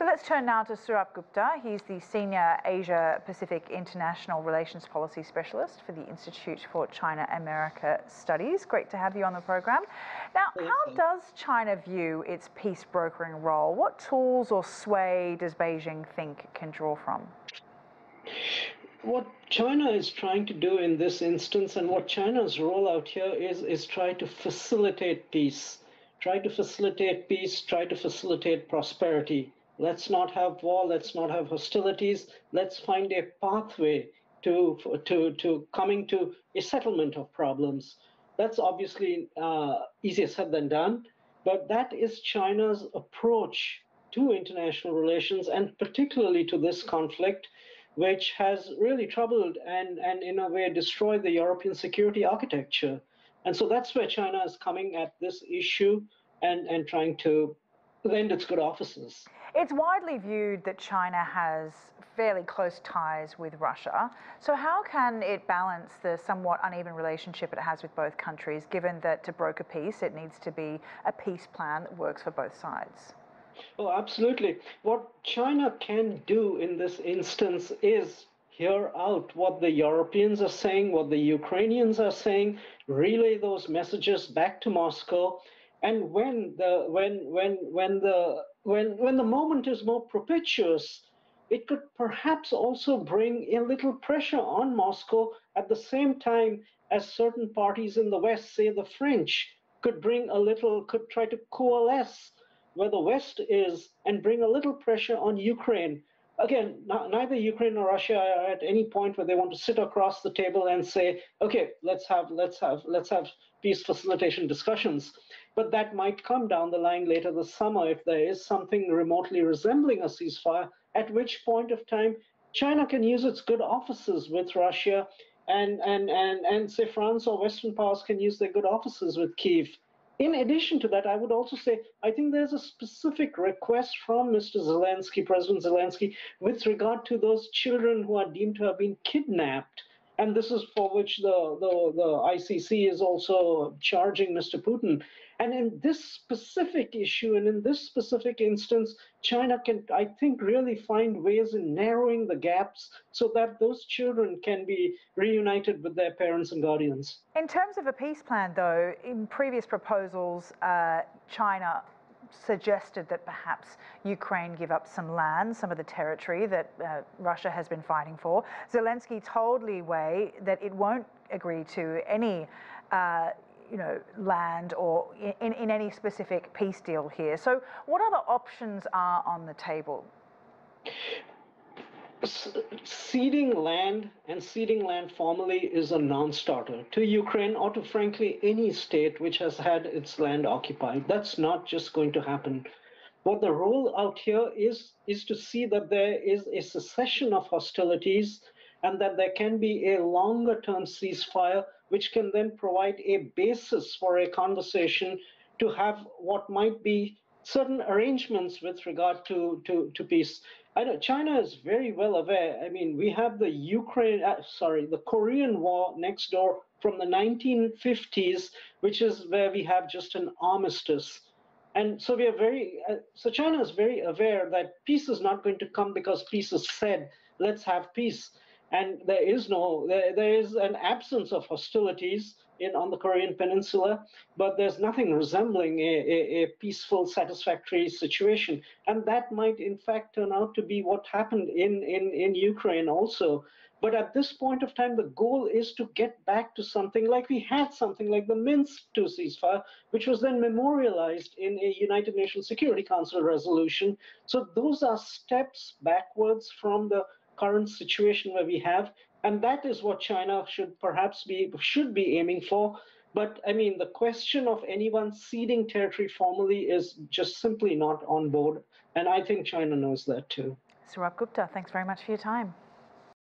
So let's turn now to Sourabh Gupta. He's the Senior Asia-Pacific International Relations Policy Specialist for the Institute for China-America Studies. Great to have you on the program. Now, how does China view its peace brokering role? What tools or sway does Beijing think it can draw from? What China is trying to do in this instance, and what China's role out here is try to facilitate peace. Try to facilitate peace, try to facilitate prosperity. Let's not have war, let's not have hostilities. Let's find a pathway to coming to a settlement of problems. That's obviously easier said than done, but that is China's approach to international relations, and particularly to this conflict, which has really troubled and in a way destroyed the European security architecture. And so that's where China is coming at this issue and trying to lend its good offices. It's widely viewed that China has fairly close ties with Russia. So how can it balance the somewhat uneven relationship it has with both countries, given that to broker peace, it needs to be a peace plan that works for both sides? Oh, absolutely. What China can do in this instance is hear out what the Europeans are saying, what the Ukrainians are saying, relay those messages back to Moscow. And when the moment is more propitious, it could perhaps also bring a little pressure on Moscow at the same time as certain parties in the West, say the French, could try to coalesce where the West is and bring a little pressure on Ukraine. Again, neither Ukraine nor Russia are at any point where they want to sit across the table and say, okay, let's have peace facilitation discussions. But that might come down the line later this summer if there is something remotely resembling a ceasefire, at which point of time China can use its good offices with Russia, and say France or Western powers can use their good offices with Kyiv. In addition to that, I would also say, I think there's a specific request from Mr. Zelensky, President Zelensky, with regard to those children who are deemed to have been kidnapped. And this is for which the ICC is also charging Mr. Putin. And in this specific issue and in this specific instance, China can, I think, really find ways in narrowing the gaps so that those children can be reunited with their parents and guardians. In terms of a peace plan, though, in previous proposals, China suggested that perhaps Ukraine give up some land, some of the territory that Russia has been fighting for. Zelensky told Leeway that it won't agree to any land or in any specific peace deal here. So what other options are on the table? Ceding land formally is a non-starter to Ukraine or to, frankly, any state which has had its land occupied. That's not just going to happen. What the role out here is to see that there is a cessation of hostilities and that there can be a longer-term ceasefire, which can then provide a basis for a conversation to have what might be certain arrangements with regard to peace. I know China is very well aware. I mean, we have the Korean War next door from the 1950s, which is where we have just an armistice. And so so China is very aware that peace is not going to come because peace is said, let's have peace. And there is an absence of hostilities on the Korean Peninsula, but there's nothing resembling a peaceful, satisfactory situation. And that might, in fact, turn out to be what happened in Ukraine also. But at this point of time, the goal is to get back to something like the Minsk II ceasefire, which was then memorialized in a United Nations Security Council resolution. So those are steps backwards from the current situation where we have, and that is what China should be aiming for. But I mean, the question of anyone ceding territory formally is just simply not on board, and I think China knows that too. Sourabh Gupta, thanks very much for your time.